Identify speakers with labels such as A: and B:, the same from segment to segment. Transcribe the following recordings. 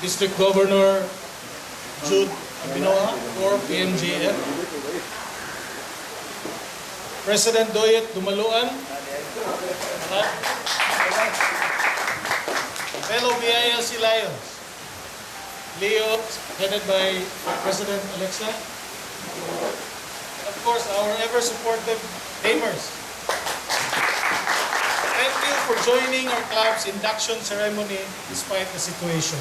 A: District Governor Jude Abinoa or PMGF, President Doyet Dumaluan, fellow BILC Lions, Leo, headed by President Alexa, and of course our ever-supportive gamers. Thank you for joining our club's induction ceremony despite the situation.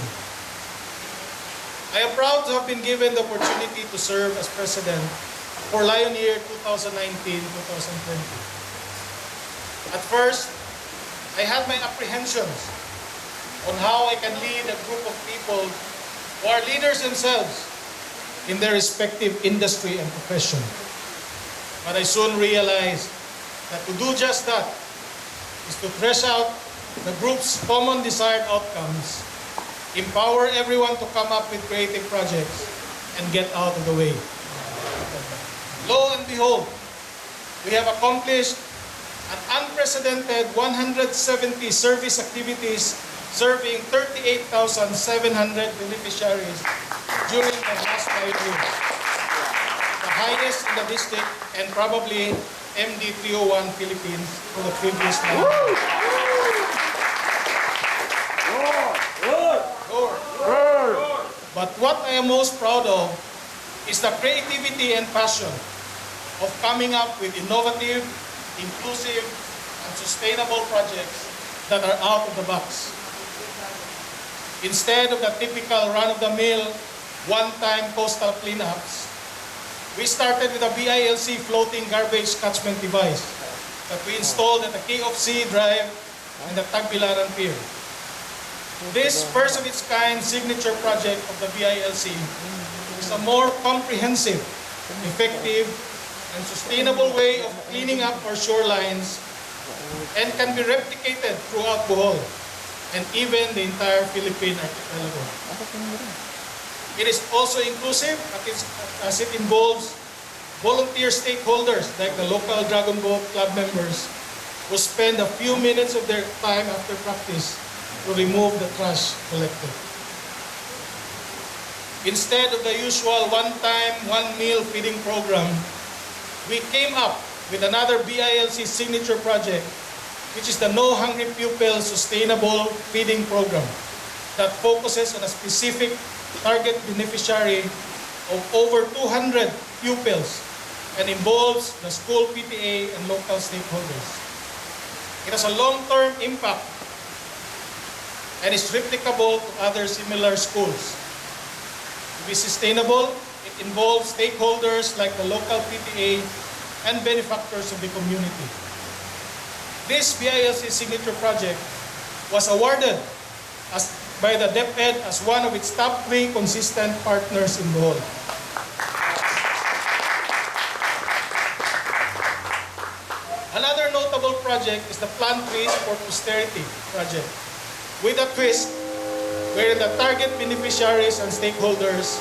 A: I am proud to have been given the opportunity to serve as president for Lion Year 2019-2020. At first, I had my apprehensions on how I can lead a group of people who are leaders themselves in their respective industry and profession. But I soon realized that to do just that is to thresh out the group's common desired outcomes, empower everyone to come up with creative projects, and get out of the way. Lo and behold, we have accomplished an unprecedented 170 service activities serving 38,700 beneficiaries during the last 5 years. The highest in the district and probably MD 301 Philippines for the previous 9 years. But what I am most proud of is the creativity and passion of coming up with innovative, inclusive, and sustainable projects that are out of the box. Instead of the typical run-of-the-mill, one-time coastal cleanups, we started with a BILC floating garbage catchment device that we installed at the KFC Drive and the Tagbilaran Pier. This first-of-its-kind signature project of the BILC is a more comprehensive, effective, and sustainable way of cleaning up our shorelines and can be replicated throughout Bohol and even the entire Philippine archipelago. It is also inclusive as it involves volunteer stakeholders like the local Dragon Boat Club members who spend a few minutes of their time after practice to remove the trash collected. Instead of the usual one-time, one-meal feeding program, we came up with another BILC signature project, which is the No Hungry Pupil Sustainable Feeding Program that focuses on a specific target beneficiary of over 200 pupils and involves the school PTA and local stakeholders. It has a long-term impact and is replicable to other similar schools. To be sustainable, it involves stakeholders like the local PTA and benefactors of the community. This BILC signature project was awarded by the DepEd as one of its top 3 consistent partners in Bohol. Another notable project is the Plant Trees for Posterity project, with a twist wherein the target beneficiaries and stakeholders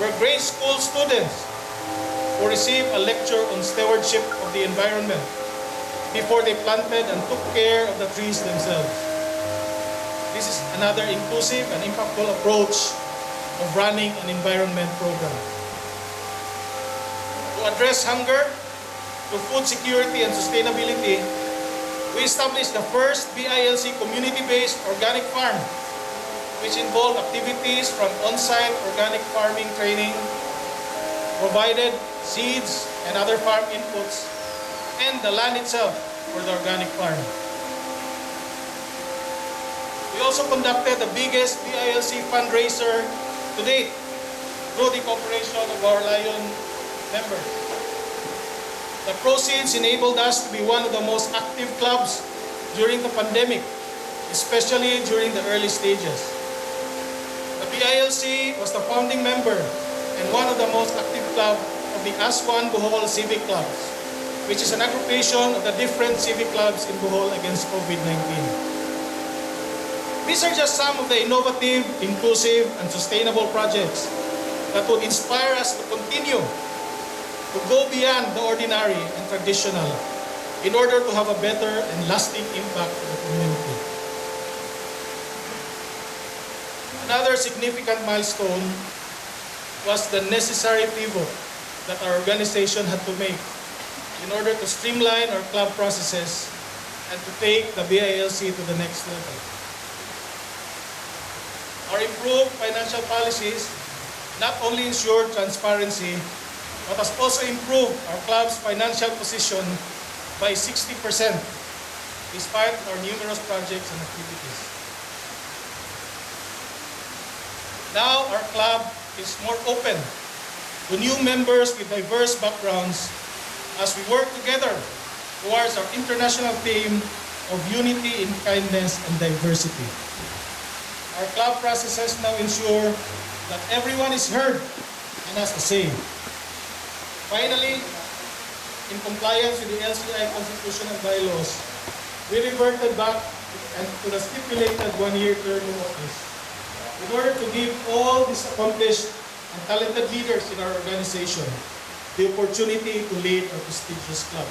A: were grade school students who received a lecture on stewardship of the environment before they planted and took care of the trees themselves. This is another inclusive and impactful approach of running an environment program. To address hunger, to food security and sustainability, we established the first BILC community-based organic farm, which involved activities from on-site organic farming training, provided seeds and other farm inputs, and the land itself for the organic farm. We also conducted the biggest BILC fundraiser to date through the cooperation of our Lion members. The proceeds enabled us to be one of the most active clubs during the pandemic, especially during the early stages. The BILC was the founding member and one of the most active clubs of the ASWAN Bohol Civic Clubs, which is an aggregation of the different civic clubs in Bohol against COVID-19. These are just some of the innovative, inclusive, and sustainable projects that would inspire us to continue to go beyond the ordinary and traditional in order to have a better and lasting impact on the community. Another significant milestone was the necessary pivot that our organization had to make in order to streamline our club processes and to take the BILC to the next level. Our improved financial policies not only ensured transparency, but has also improved our club's financial position by 60% despite our numerous projects and activities. Now our club is more open to new members with diverse backgrounds as we work together towards our international theme of unity in kindness and diversity. Our club processes now ensure that everyone is heard and has a say. Finally, in compliance with the LCI Constitution and bylaws, we reverted back to the stipulated one-year term of office in order to give all these accomplished and talented leaders in our organization the opportunity to lead our prestigious club.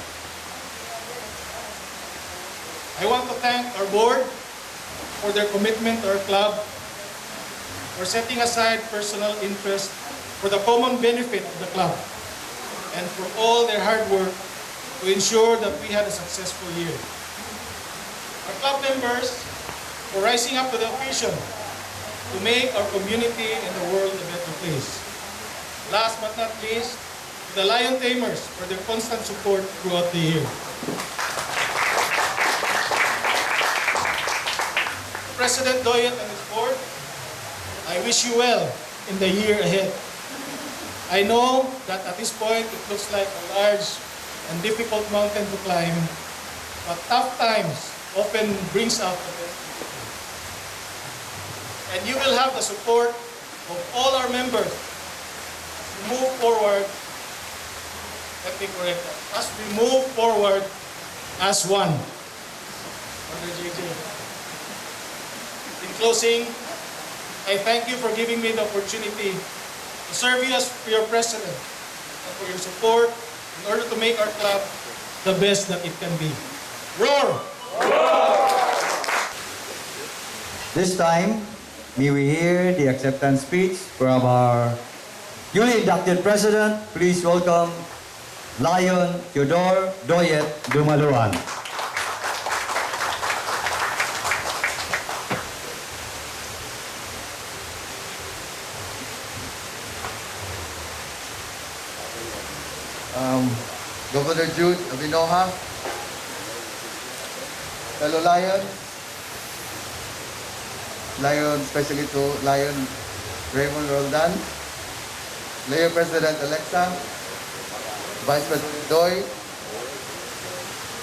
A: I want to thank our board for their commitment to our club, for setting aside personal interest for the common benefit of the club, and for all their hard work to ensure that we had a successful year. Our club members for rising up to the occasion to make our community and the world a better place. Last but not least, the Lion Tamers for their constant support throughout the year. President Doyet and his board, I wish you well in the year ahead. I know that at this point it looks like a large and difficult mountain to climb, but tough times often brings out the best. And you will have the support of all our members to move forward. Let me correct that. As we move forward as one. Brother JJ. In closing, I thank you for giving me the opportunity to serve you as your president and for your support in order to make our club the best that it can be. Roar!
B: This time, may we hear the acceptance speech from our newly inducted president. Please welcome Lion Theodore Doyet Dumaluan.
C: Governor Jude Abinoha, fellow Lion, especially to Lion Raymond Roldan, Lion President Alexa, Vice President Doy,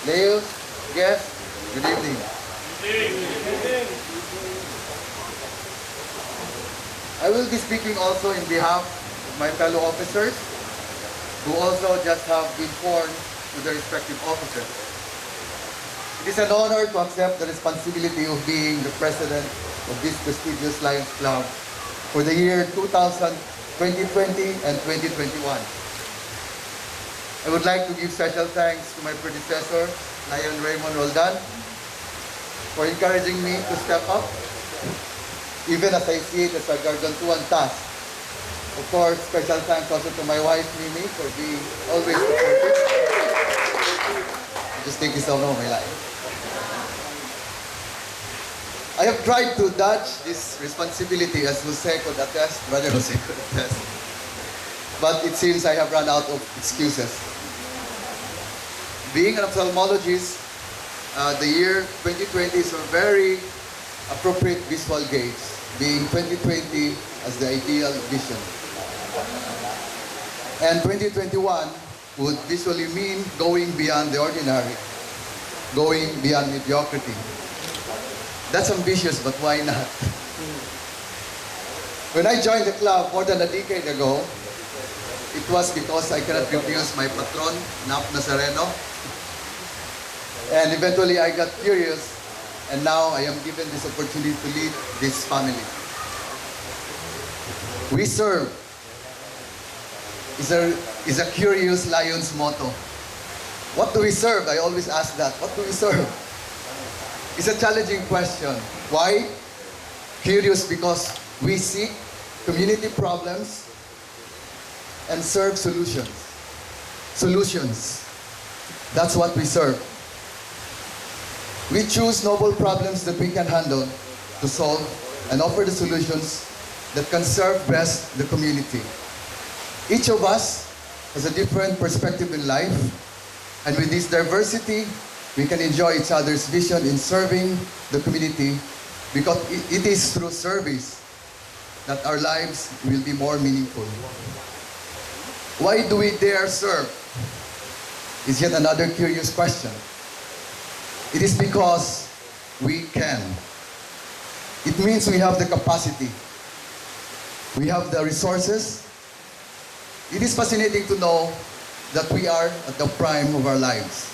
C: Leo, guests, good evening. I will be speaking also in behalf of my fellow officers who also just have been sworn to their respective offices. It is an honor to accept the responsibility of being the president of this prestigious Lions Club for the year 2020 and 2021. I would like to give special thanks to my predecessor, Lion Raymond Roldan, for encouraging me to step up, even as I see it as a gargantuan task. Of course, special thanks also to my wife, Mimi, for being always supportive. Just think it's all over my life. I have tried to dodge this responsibility, as Jose could attest, Brother Jose could attest. But it seems I have run out of excuses. Being an ophthalmologist, the year 2020 is a very appropriate visual gauge, being 2020 as the ideal vision. And 2021 would visually mean going beyond the ordinary, going beyond mediocrity. That's ambitious, but why not? When I joined the club more than a decade ago, it was because I cannot refuse my patron, Nap Nazareno. And eventually I got curious, and now I am given this opportunity to lead this family. We serve is a curious Lion's motto. What do we serve? I always ask that. What do we serve? It's a challenging question. Why? Curious because We seek community problems and serve solutions. Solutions. That's what we serve. We choose noble problems that we can handle to solve and offer the solutions that can serve best the community. Each of us has a different perspective in life, and with this diversity, we can enjoy each other's vision in serving the community, because it is through service that our lives will be more meaningful. Why do we dare serve? Is yet another curious question. It is because we can. It means we have the capacity. We have the resources. It is fascinating to know that we are at the prime of our lives.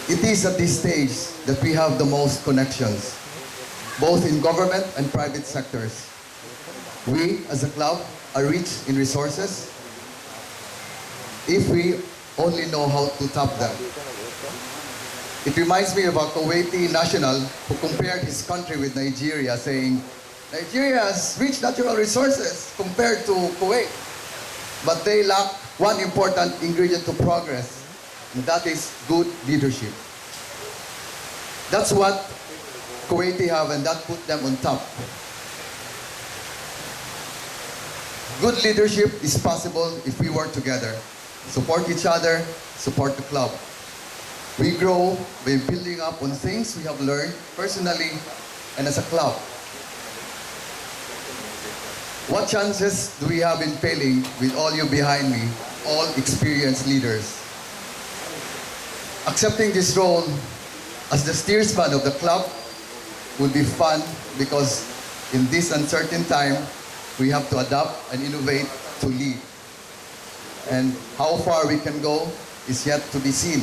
C: It is at this stage that we have the most connections, both in government and private sectors. We, as a club, are rich in resources if we only know how to tap them. It reminds me of a Kuwaiti national who compared his country with Nigeria, saying, Nigeria has rich natural resources compared to Kuwait, but they lack one important ingredient to progress, and that is good leadership. That's what Kuwaiti have, and that put them on top. Good leadership is possible if we work together, support each other, support the club. We grow by building up on things we have learned personally and as a club. What chances do we have in failing with all you behind me, all experienced leaders? Accepting this role as the steersman of the club would be fun, because in this uncertain time, we have to adapt and innovate to lead. And how far we can go is yet to be seen.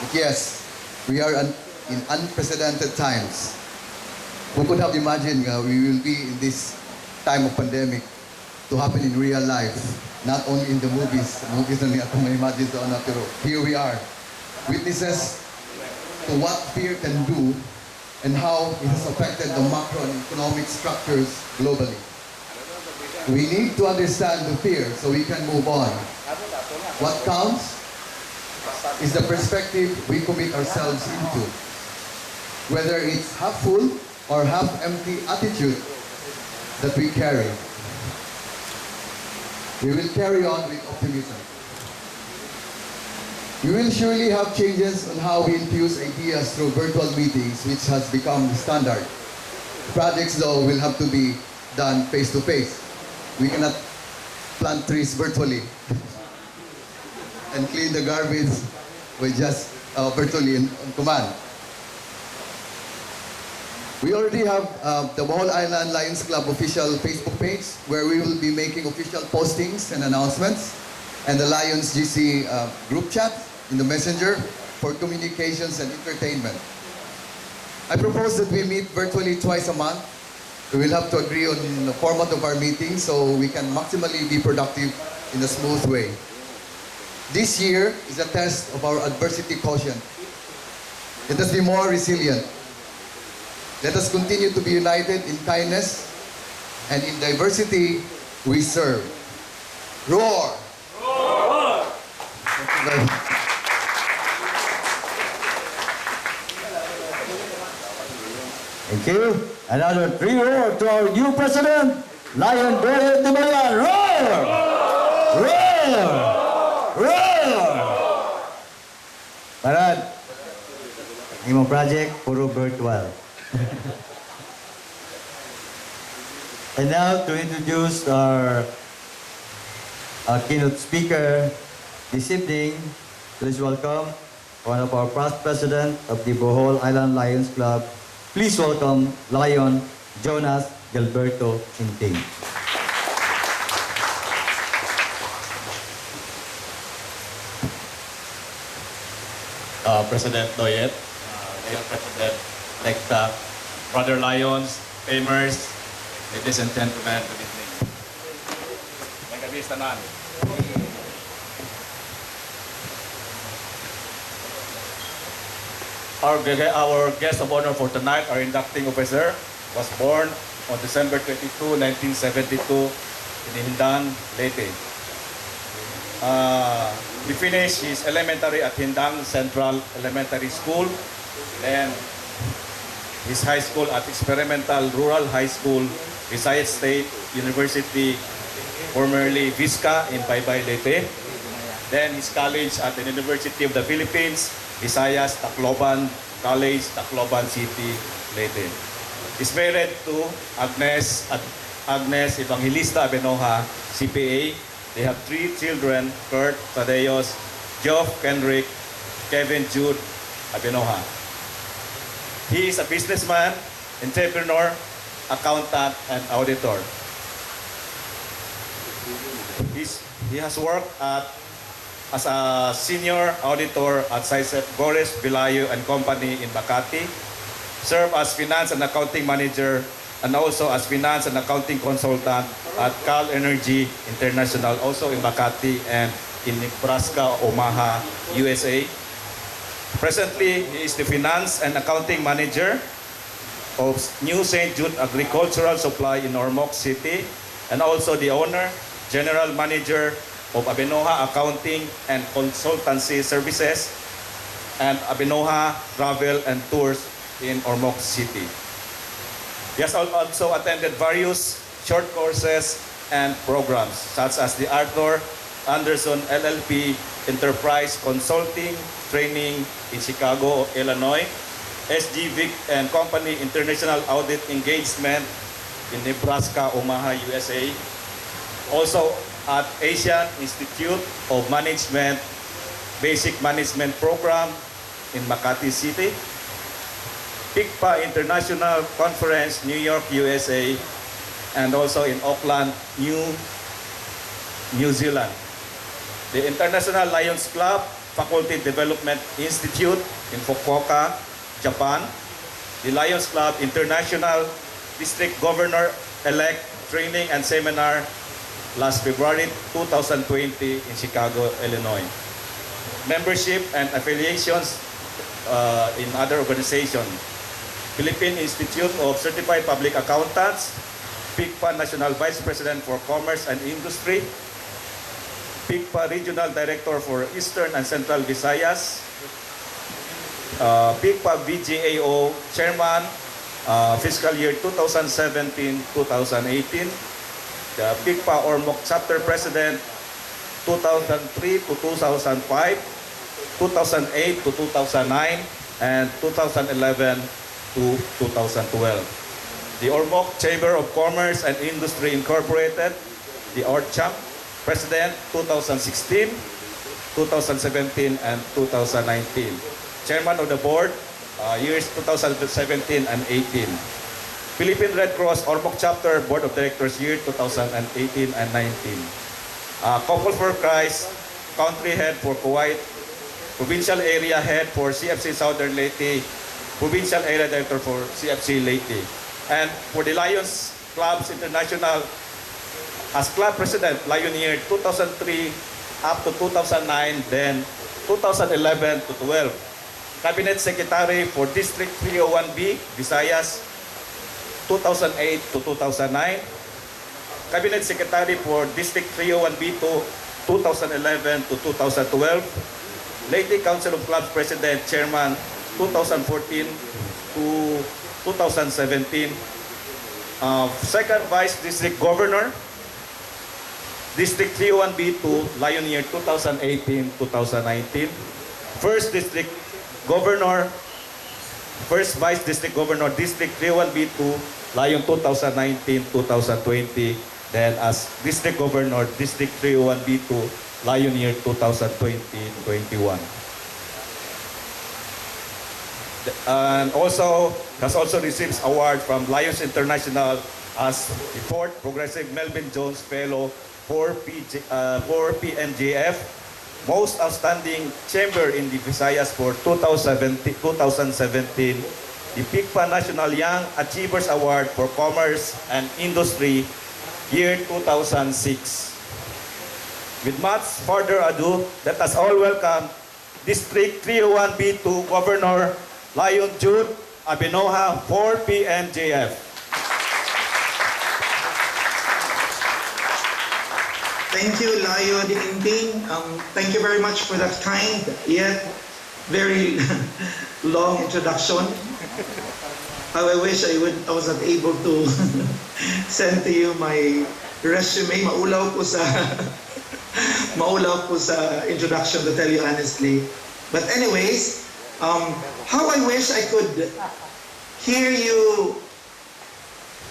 C: But yes, we are in unprecedented times. Who could have imagined we will be in this time of pandemic to happen in real life, not only in the movies. Movies na niya kung ma-imagine doon na, pero here we are, witnesses to what fear can do and how it has affected the macro and economic structures globally. We need to understand the fear so we can move on. What counts is the perspective we commit ourselves into. Whether it's half full or half empty attitude that we carry. We will carry on with optimism. We will surely have changes on how we infuse ideas through virtual meetings, which has become the standard. Projects, though, will have to be done face to face. We cannot plant trees virtually and clean the garbage with just virtually on command. We already have the BOHOL Island Lions Club official Facebook page, where we will be making official postings and announcements, and the Lions GC group chat in the messenger for communications and entertainment. I propose that we meet virtually twice a month. We will have to agree on the format of our meeting so we can maximally be productive in a smooth way. This year is a test of our adversity quotient. Let us be more resilient. Let us continue to be united in kindness, and in diversity we serve. Roar! Roar! Thank you very much.
B: Thank you. Another 3 roar to our new president, Lion Boyet Timayan. Roar! Roar! Roar! Parad. Imong project, puro virtual. And now to introduce our keynote speaker this evening, please welcome one of our past president of the BOHOL Island Lions Club. Please welcome Lion Jonas Gilberto Inting.
D: President Doyet, President Lecta, Brother Lions, Famers, ladies and gentlemen, good evening. May gabi sa tanan. Our guest of honor for tonight, our inducting officer, was born on December 22, 1972 in Hindang, Leyte. He finished his elementary at Hindang Central Elementary School, then his high school at Experimental Rural High School, Visayas State University, formerly Visca in Baybay, Leyte. Then his college at the University of the Philippines, Visayas Tacloban College, Tacloban City, Leyte. He's married to Agnes Evangelista Abenoja, CPA. They have 3 children, Kurt, Tadeos, Geoff, Kenrick, Kevin, Jude, Abenoja. He is a businessman, entrepreneur, accountant, and auditor. He has worked as a senior auditor at Saisep Gores, Vilayo and Company in Makati, served as finance and accounting manager, and also as finance and accounting consultant at Cal Energy International, also in Makati and in Nebraska, Omaha, USA. Presently, he is the finance and accounting manager of New St. Jude Agricultural Supply in Ormoc City, and also the owner, general manager of Abenoja Accounting and Consultancy Services and Abenoja Travel and Tours in Ormoc City. He has also attended various short courses and programs such as the Arthur Anderson LLP Enterprise Consulting Training in Chicago, Illinois, SG Vic and Company International Audit Engagement in Nebraska, Omaha, USA. Also at Asian Institute of Management Basic Management Program in Makati City, PICPA International Conference, New York, USA, and also in Auckland, New Zealand. The International Lions Club Faculty Development Institute in Fukuoka, Japan. The Lions Club International District Governor-elect Training and Seminar last February 2020 in Chicago, Illinois. Membership and affiliations in other organizations. Philippine Institute of Certified Public Accountants, PICPA National Vice President for Commerce and Industry, PICPA Regional Director for Eastern and Central Visayas, PICPA VGAO Chairman, fiscal year 2017-2018, the PICPA Ormoc Chapter President 2003 to 2005, 2008 to 2009, and 2011 to 2012. The Ormoc Chamber of Commerce and Industry Incorporated, the ORCHAM, President 2016, 2017, and 2019. Chairman of the Board, years 2017 and 18. Philippine Red Cross Ormoc Chapter Board of Directors, year 2018 and 19. Couple for Christ, Country Head for Kuwait, Provincial Area Head for CFC Southern Leyte, Provincial Area Director for CFC Leyte. And for the Lions Clubs International, as Club President, Lion year 2003 up to 2009, then 2011 to 12. Cabinet Secretary for District 301B, Visayas, 2008 to 2009. Cabinet Secretary for District 301B to 2011 to 2012. Leyte Council of Clubs President, Chairman, 2014 to 2017. Second Vice District Governor, District 301B to Lion year 2018-2019. First District Governor, First Vice District Governor, District 301B to Lion 2019-2020. Then as District Governor, District 301B to Lion year 2020-21. And also has also received award from Lions International as the 4th Progressive Melvin Jones Fellow for PNJF, Most Outstanding Chamber in the Visayas for 2017, the PICPA National Young Achievers Award for Commerce and Industry, year 2006. With much further ado, let us all welcome District 301B2 Governor Lion Jude Abenoja for PNJF.
E: Thank you, Layo Dininting. Thank you very much for that kind yet very long introduction. I wish I was not able to send to you my resume. Maulaw po sa introduction, to tell you honestly. But anyways, how I wish I could hear you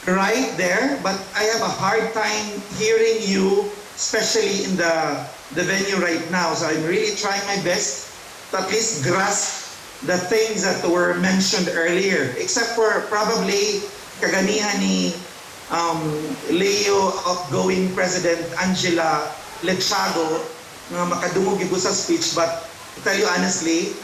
E: right there, but I have a hard time hearing you, especially in the venue right now. So I'm really trying my best to at least grasp the things that were mentioned earlier, except for probably kaganihan ni Leo outgoing President Angela Lechago nga makadungog ibo sa speech. But to tell you honestly,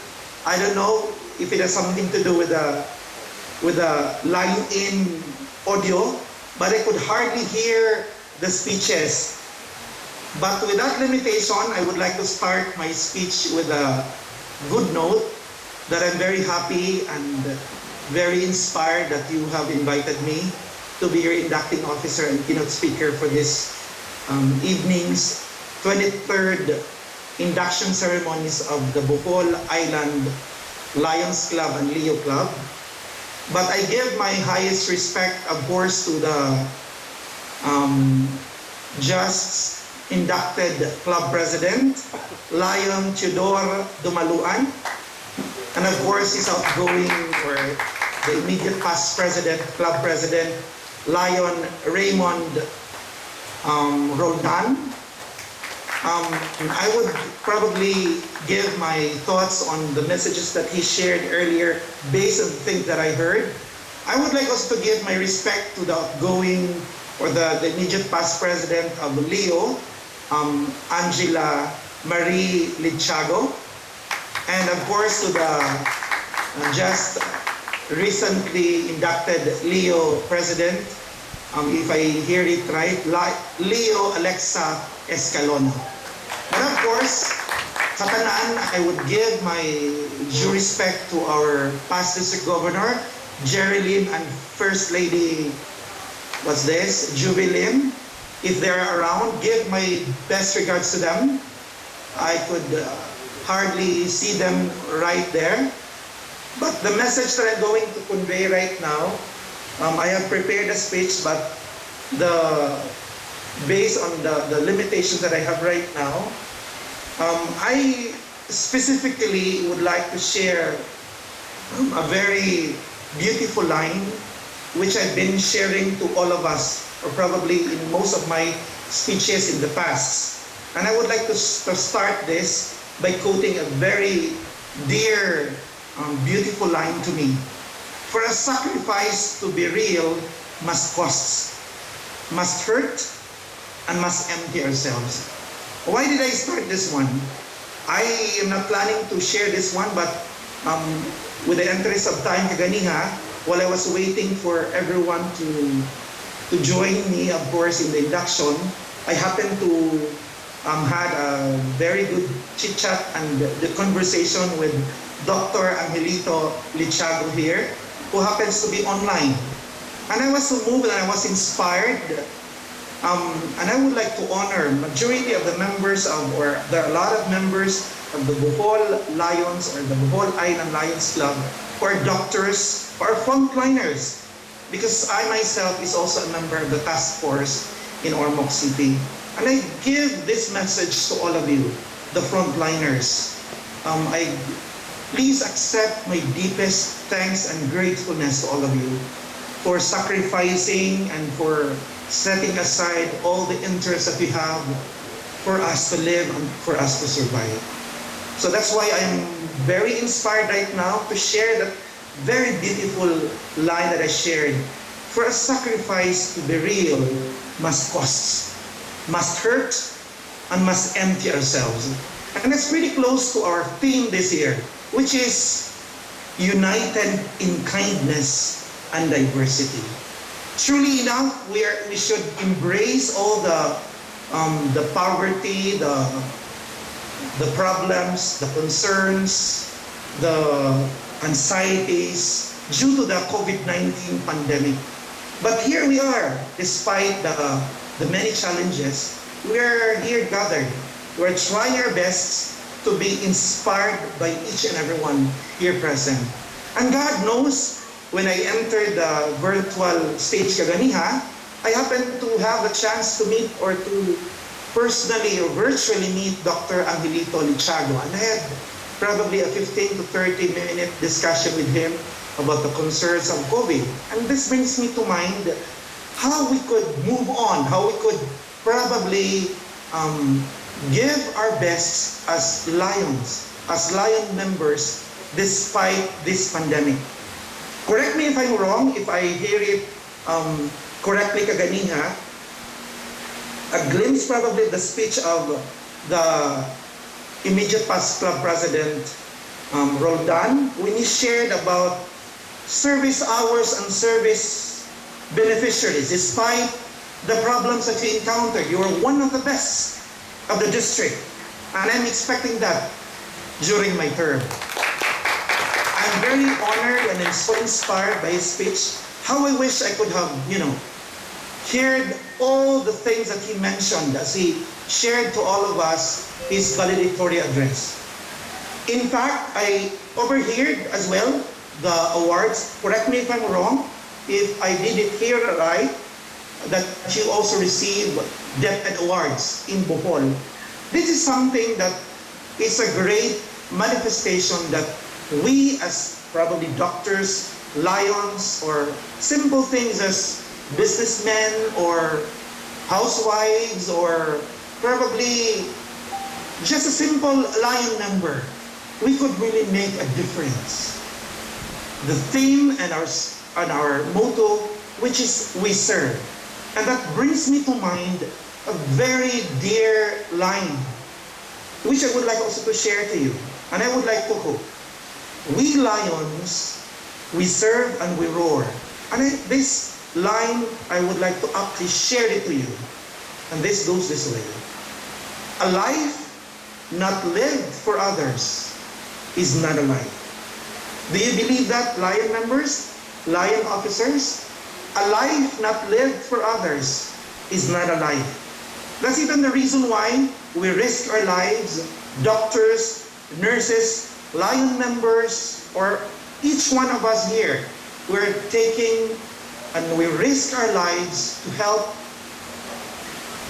E: I don't know if it has something to do with the line-in audio, but I could hardly hear the speeches. But with that limitation, I would like to start my speech with a good note that I'm very happy and very inspired that you have invited me to be your inducting officer and keynote speaker for this evening's 23rd induction ceremonies of the Bohol Island Lions Club and Leo Club. But I give my highest respect, of course, to the just inducted club president, Lion Theodore Dumaluan, and of course his outgoing or the immediate past president, club president, Lion Raymond Roldan. I would probably give my thoughts on the messages that he shared earlier based on the things that I heard. I would like also to give my respect to the outgoing or the immediate past president of Leo, Angela Marie Lichago, and of course to the just recently inducted Leo president, if I hear it right, Leo Alexa Escalona. And of course, sa tanan, I would give my due respect to our past district governor, Jerry Lim, and First Lady, what's this, Juby Lim. If they're around, give my best regards to them. I could hardly see them right there. But the message that I'm going to convey right now, I have prepared a speech, but based on the limitations that I have right now, I specifically would like to share a very beautiful line which I've been sharing to all of us, or probably in most of my speeches in the past. And I would like to start this by quoting a very dear, beautiful line to me. For a sacrifice to be real must cost, must hurt, and must empty ourselves. Why did I start this one? I am not planning to share this one, but with the interest of time kaganiha, while I was waiting for everyone to join me, of course, in the induction, I happened to had a very good chit-chat and the conversation with Dr. Angelito Lichago here, who happens to be online. And I was so moved and I was inspired. And I would like to honor majority of the members of, or there are a lot of members of the Bohol Lions or the Bohol Island Lions Club who are doctors or frontliners, because I myself is also a member of the task force in Ormoc City. And I give this message to all of you, the frontliners. Please accept my deepest thanks and gratefulness to all of you for sacrificing and for setting aside all the interests that we have for us to live and for us to survive. So that's why I'm very inspired right now to share that very beautiful line that I shared. For a sacrifice to be real must cost, must hurt, and must empty ourselves. And it's pretty close to our theme this year, which is united in kindness and diversity. Truly enough, we should embrace all the poverty, the problems, the concerns, the anxieties due to the COVID-19 pandemic. But here we are, despite the many challenges, we're here gathered. We're trying our best to be inspired by each and every one here present. And God knows, when I entered the virtual stage kaganiha, I happened to have a chance to meet or to personally or virtually meet Dr. Angelito Lichago. And I had probably a 15 to 30 minute discussion with him about the concerns of COVID. And this brings me to mind how we could move on, how we could probably give our best as Lions, as Lion members, despite this pandemic. Correct me if I'm wrong, if I hear it correctly kaganiha, a glimpse probably the speech of the immediate past club president, Roldan, when he shared about service hours and service beneficiaries. Despite the problems that you encountered, you are one of the best of the district. And I'm expecting that during my term. I'm very honored and I'm so inspired by his speech. How I wish I could have, heard all the things that he mentioned as he shared to all of us his valedictory address. In fact, I overheard as well the awards. Correct me if I'm wrong, if I did it here right, that you also received DepEd awards in Bohol. This is something that is a great manifestation that we as probably doctors, Lions, or simple things as businessmen or housewives or probably just a simple Lion member, we could really make a difference. The theme and our motto, which is we serve. And that brings me to mind a very dear line, which I would like also to share to you. And I would like to quote, "We Lions, we serve and we roar." And this line, I would like to aptly share it to you. And this goes this way. A life not lived for others is not a life. Do you believe that, Lion members, Lion officers? A life not lived for others is not a life. That's even the reason why we risk our lives, doctors, nurses, Lion members, or each one of us here, we're taking and we risk our lives to help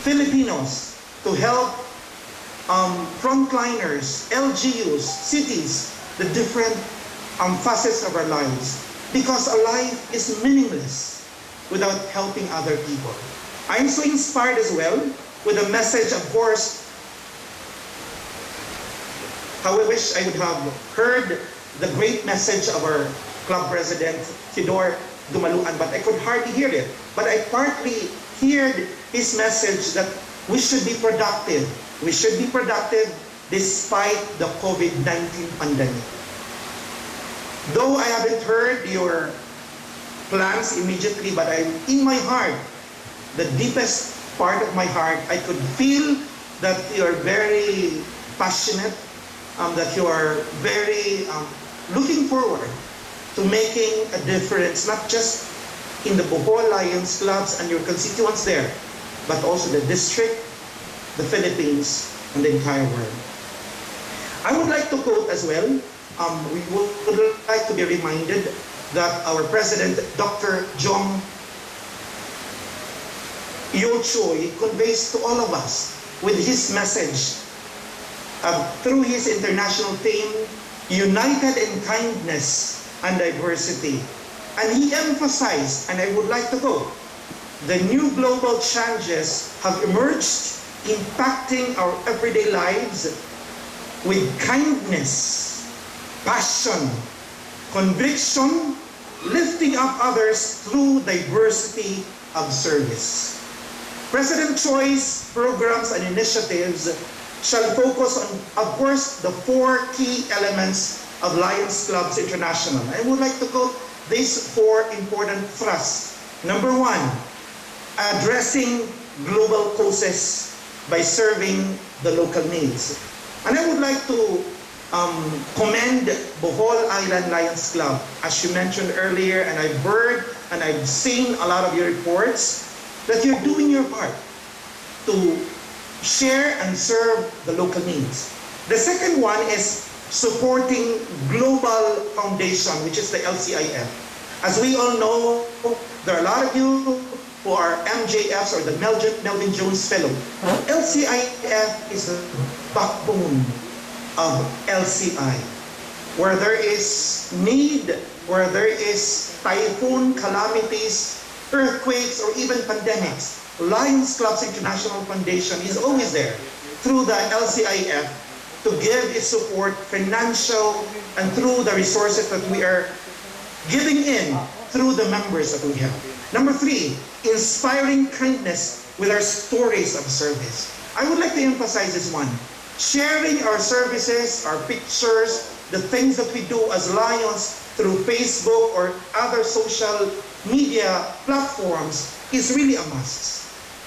E: Filipinos, to help frontliners, LGUs, cities, the different facets of our lives. Because a life is meaningless without helping other people. I'm so inspired as well with a message, of course, how I wish I would have heard the great message of our club president, Tidor Dumaluan, but I could hardly hear it. But I partly heard his message that we should be productive. We should be productive despite the COVID-19 pandemic. Though I haven't heard your plans immediately, but in my heart, the deepest part of my heart, I could feel that you are very passionate, that you are very looking forward to making a difference, not just in the Bohol Lions clubs and your constituents there, but also the district, the Philippines, and the entire world. I would like to quote as well, we would like to be reminded that our President, Dr. Jong Yo Choi, conveys to all of us with his message through his international theme, United in Kindness and Diversity. And he emphasized, and I would like to quote, the new global challenges have emerged, impacting our everyday lives with kindness, passion, conviction, lifting up others through diversity of service. President Choi's programs and initiatives shall focus on, of course, the 4 key elements of Lions Clubs International. I would like to quote these 4 important thrusts. Number 1, addressing global causes by serving the local needs. And I would like to commend Bohol Island Lions Club. As you mentioned earlier, and I've heard and I've seen a lot of your reports, that you're doing your part to share and serve the local needs. The second one is supporting Global Foundation, which is the LCIF. As we all know, there are a lot of you who are MJFs or the Melvin Jones Fellow. LCIF is the backbone of LCI. Where there is need, where there is typhoon, calamities, earthquakes, or even pandemics, Lions Clubs International Foundation is always there through the LCIF to give its support, financial, and through the resources that we are giving in through the members that we have. Number three, inspiring kindness with our stories of service. I would like to emphasize this one. Sharing our services, our pictures, the things that we do as Lions through Facebook or other social media platforms is really a must.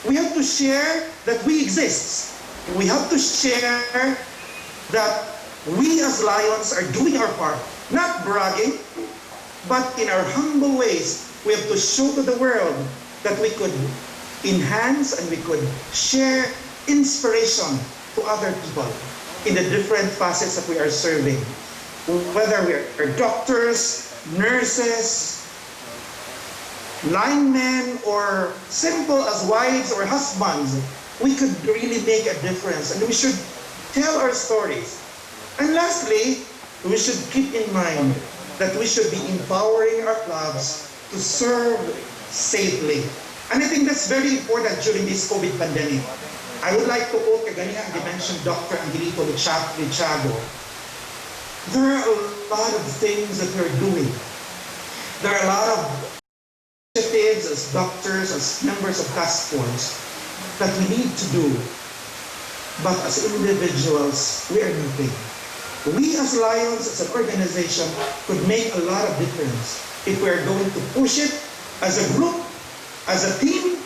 E: We have to share that we exist. We have to share that we as Lions are doing our part, not bragging, but in our humble ways, we have to show to the world that we could enhance and we could share inspiration to other people in the different facets that we are serving. Whether we are doctors, nurses, linemen, or simple as wives or husbands, we could really make a difference, and we should tell our stories. And lastly, we should keep in mind that we should be empowering our clubs to serve safely. And I think that's very important during this COVID pandemic. I would like to quote kagani ang mentioned Dr. Angelito Lichago. There are a lot of things that we're doing. There are a lot of initiatives as doctors, as members of task force that we need to do. But as individuals, we are nothing. We as Lions, as an organization, could make a lot of difference if we are going to push it as a group, as a team,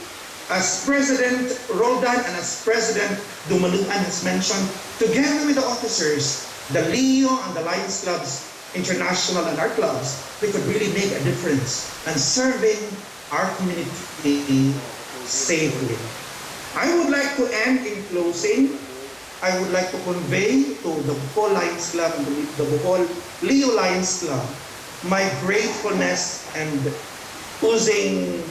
E: as President Roldan and as President Dumaluan has mentioned, together with the officers, the Leo and the Lions Clubs International and our clubs, we could really make a difference in serving our community safely. I would like to end in closing. I would like to convey to the BOHOL Lions Club and the BOHOL Leo Lions Club my gratefulness and oozing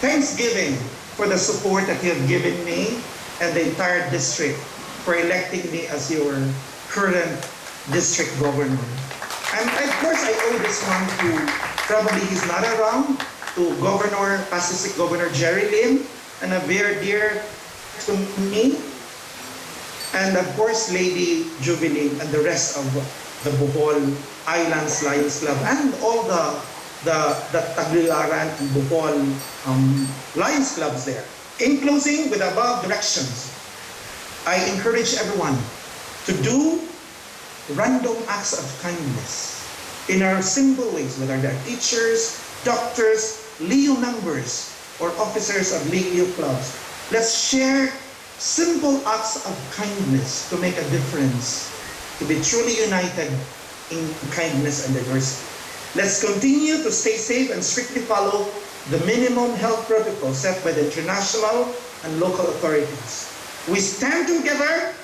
E: thanksgiving for the support that you have given me and the entire district for electing me as your current district governor. And of course, I owe this one to, probably he's not around, to past district Governor Jerry Lim, and a very dear to me, and of course, Lady Jubilee and the rest of the Bohol Islands Lions Club and all the Tagbilaran and Bohol Lions Clubs there. In closing, with above directions, I encourage everyone to do random acts of kindness in our simple ways, whether they're teachers, doctors, Leo members, or officers of Leo clubs. Let's share simple acts of kindness to make a difference, to be truly united in kindness and diversity. Let's continue to stay safe and strictly follow the minimum health protocols set by the international and local authorities. We stand together,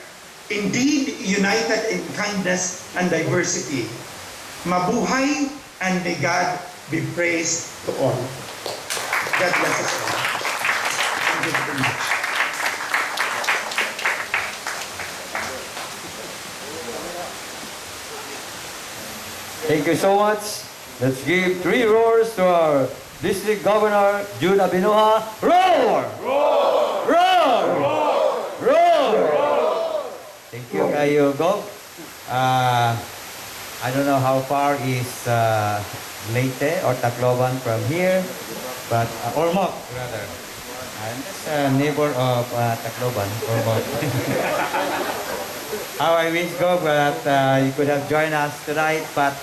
E: indeed united in kindness and diversity. Mabuhay, and may God be praised to all. God bless us all. Thank you very much.
B: Thank you so much. Let's give 3 roars to our District Governor, Jude Abinoa. Roar! Roar! Roar! Roar! Roar! Thank you, kayo, Gov. I don't know how far is Leyte or Tacloban from here, but Ormoc, rather. I'm just a neighbor of Tacloban, Ormoc. How I wish, Gov, that you could have joined us tonight, but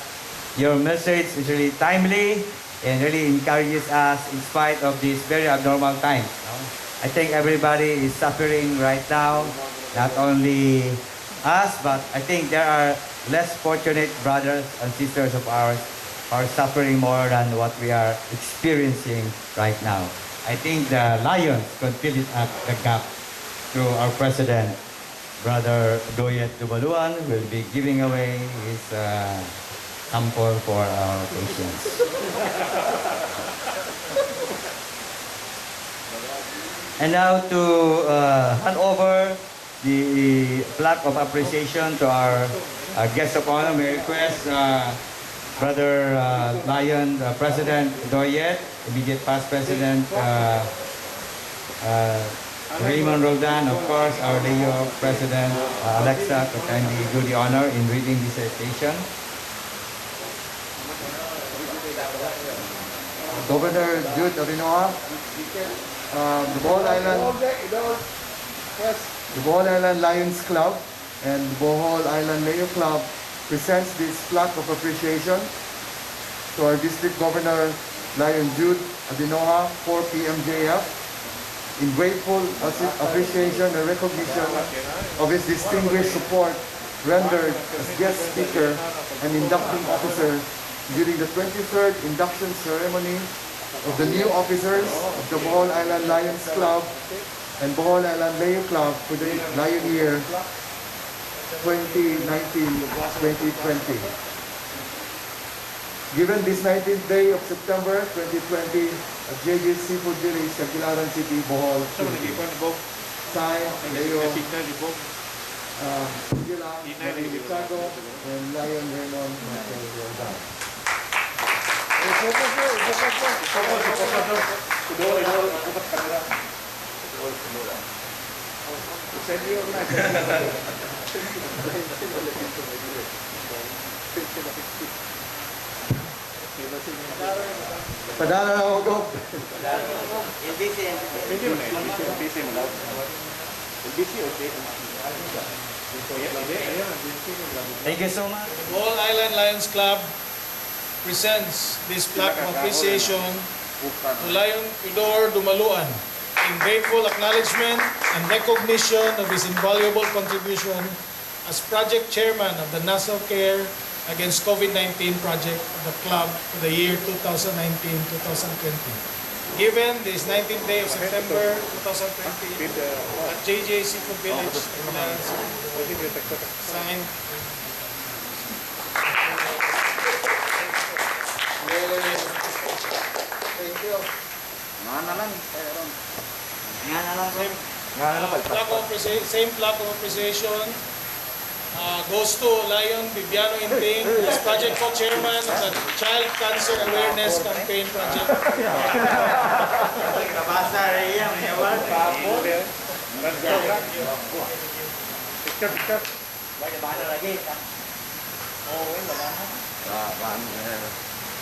B: your message is really timely and really encourages us in spite of these very abnormal times. I think everybody is suffering right now, not only us, but I think there are less fortunate brothers and sisters of ours who are suffering more than what we are experiencing right now. I think the Lions could fill it up the gap through our president, Brother Doyet Dubaluan, will be giving away his sample for our patients. And now to hand over the plaque of appreciation to our guest of honor, may I request Brother Lion, President Doyet, immediate past President Raymond Roldan, of course, our Leo President Alexa, to kindly do the honor in reading dissertation.
C: Governor Jude Abinoa, the Bohol Island Lions Club and the Bohol Island Leo Club presents this plaque of appreciation to our District Governor Lion Jude Abinoa, 4 PMJF, in grateful appreciation and recognition of his distinguished support rendered as guest speaker and inducting officer during the 23rd induction ceremony of the new officers of the Bohol Island Lions Club and Bohol Island Leo Club for the Lion Year 2019-2020. Given this 19th day of September 2020 at JJ Seafood Village, Tagbilaran City, Bohol, signed Leo Chicago and Lion Raymond Roldan. Padala na ako.
B: Thank you so much.
A: The Bohol Island Lions Club presents this plaque of appreciation to Lion Tudor Dumaluan in grateful acknowledgement and recognition of his invaluable contribution as project chairman of the National Care Against COVID-19 project of the club for the year 2019-2020. Given this 19th day of September 2020 at JJ Seafood Village, signed
C: Thank you.
A: same plaque of appreciation goes to Lion Bibiano Inting as project co-chairman of the Child Cancer Awareness Campaign Project.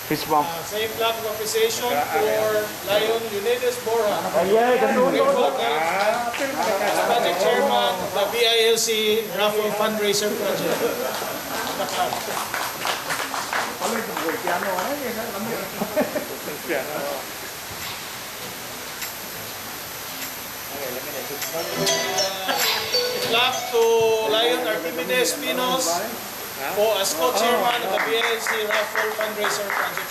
A: Same plaque of appreciation for Lion Unides Borja, as project chairman of the BILC Raffle Fundraiser Project. Plaque to Lion Archimedes Pinos as co-chairman of the BILC Raffle Fundraiser Project.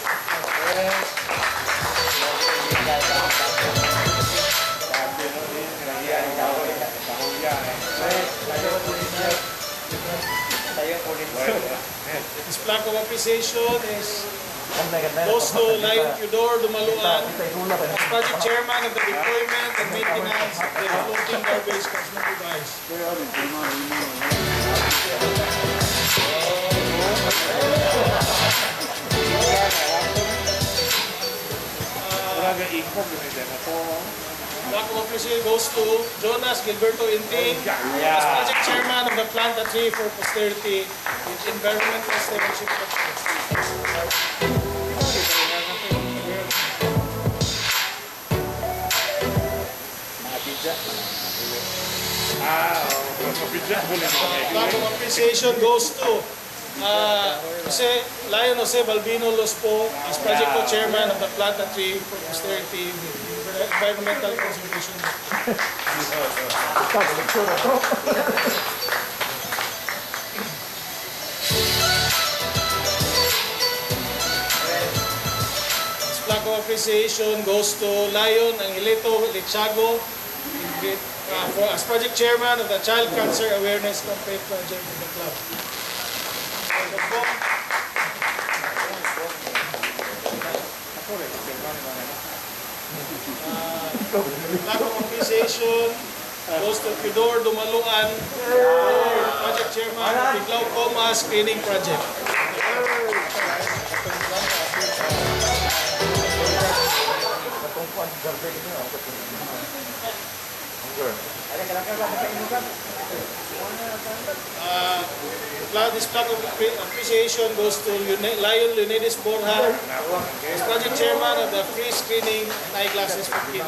A: This plaque of appreciation goes to Lion Tudor Dumaluan as project chairman of the deployment and maintenance of the floating garbage collection device. Plaque of appreciation goes to Jonas Gilberto Inting as project chairman of the Plant a Tree for Posterity with Environmental Stewardship Project. Plaque of appreciation goes to Jose Balbino Lospo as project co-chairman of the Plant a Tree for Posterity with Environmental Conservation. This plaque of appreciation goes to Lion Angelito Lechago as project chairman of the Child Cancer Awareness Campaign Project in the club. Plaque of appreciation goes to Pidor Dumaluan, project chairman of the Glaucoma Screening Project. This plaque of appreciation goes to Lion Leonidas Borja, as project chairman of the free screening and eyeglasses for kids.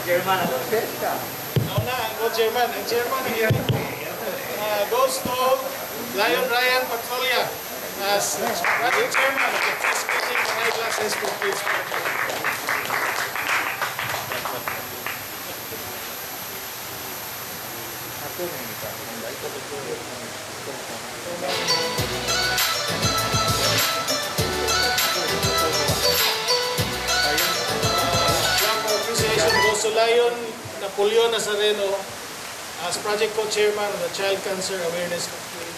A: Chairman. Ang chairman goes to Lion Ryan Patrolia as project chairman of the free screening and eyeglasses for kids. Appreciation goes to Lion Napoleon Nazareno as project co-chairman of the Child Cancer Awareness Campaign.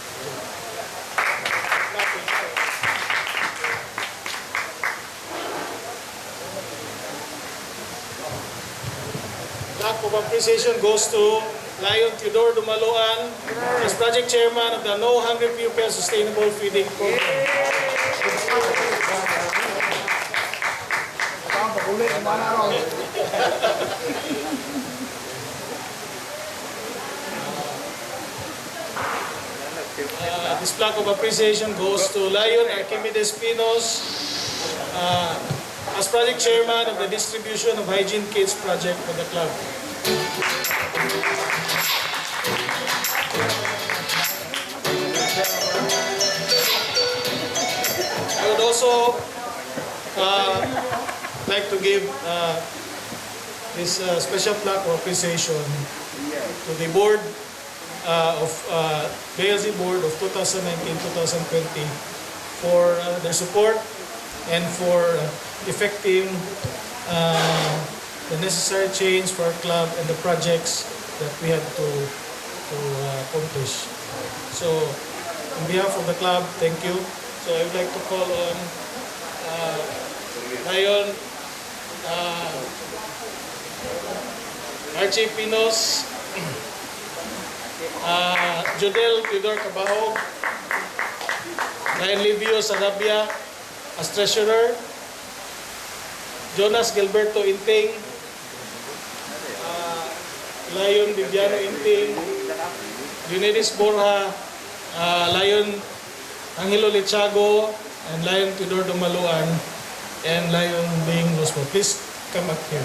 A: Plaque of appreciation goes to Lion Theodore Dumaluan as project chairman of the No Hungry Pupil Sustainable Feeding Program. This plaque of appreciation goes to Lion Archimedes Pinos as project chairman of the Distribution of Hygiene Kits project for the club. I would also like to give this special plaque of appreciation to the board of BLZ board of 2019-2020 for their support and for effecting the necessary change for our club and the projects that we had to accomplish. So, on behalf of the club, thank you. So I would like to call on Lion Archie Pinos, Jodel Tidor Cabahog, Ryan Livio Sarabia as treasurer, Jonas Gilberto Inting, Lion Viviano Inting, Leonidas Borja, Lion Angelo Lechago, and Lion Tidor Dumaluan, and Lion Bing Losmo. Please come up here.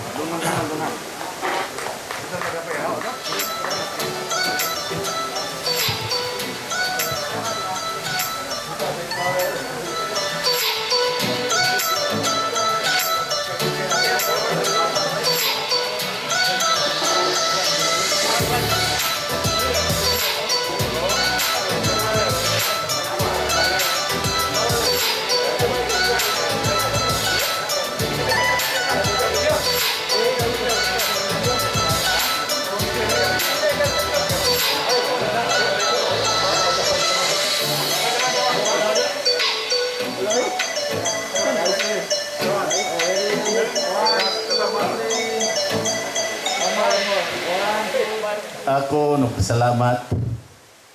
F: Ako nagpasalamat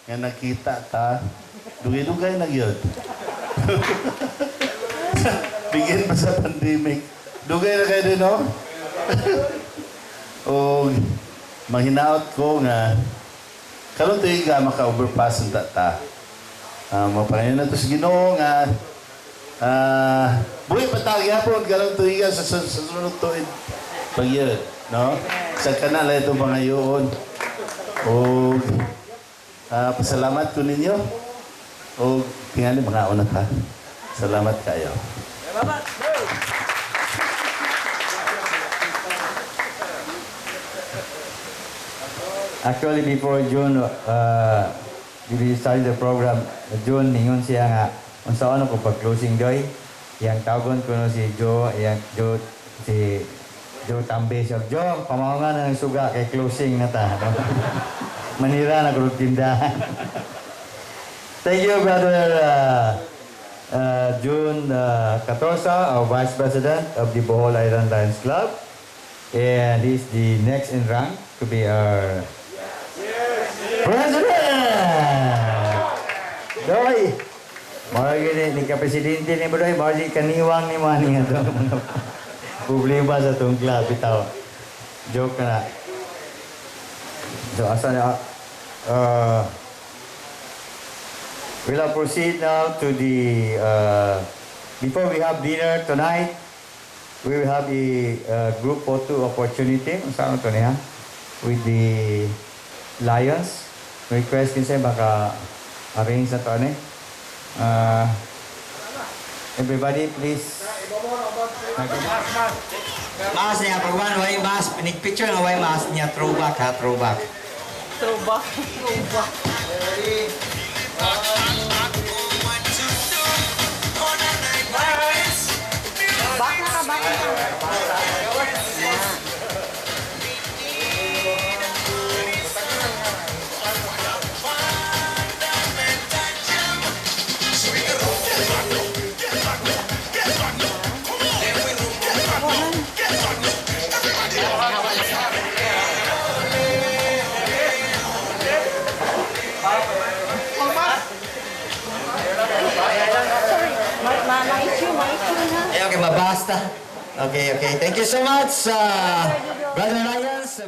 F: nga nakita ta dugay-dugay na gyud. Bigyan pa sa pandemic. Dugay na kayo din, no? O mahinaot ko nga karon tuiga maka-overpass ang tata. Mapangayon na to sa Ginoo nga buhay patagi hapon karon tuiga sa sunod tuig pagyud, no? Sa kanal ito mga yun. O pasalamat ko ninyo. O tingali mga una ka. Salamat kayo.
B: Actually, before June, we started the program, June, ningon siya nga, unsa ano ko pag-closing doy, yang tagon ko no si Joe, yang Joe Si Joe Tambe siya. Joe, pamaungan ng suga kay closing na ta. No? Manira na kurot tindahan. Thank you, Brother June Catosa, our Vice President of the Bohol Island Lions Club. And he's the next in rank to be our President! Doy! Maragin ni ka-presidente ni Doy, maragin kaniwang ni Manny nga ito. Problema sa itong club, itaw. Joke na. So, asa na, we'll proceed now to the, before we have dinner tonight, we will have a group photo opportunity. Saan ito niya? With the Lions. Request kinsa baka arrange na ito ano everybody please.
G: Mas niya pagwan, way mas, pinig-picture na way mas niya, throwback ha, throwback.
H: Throwback. Back na ka, back na ka. Ma-issue na.
G: Okay, mabasta. Okay. Thank you so much, Brother Lions.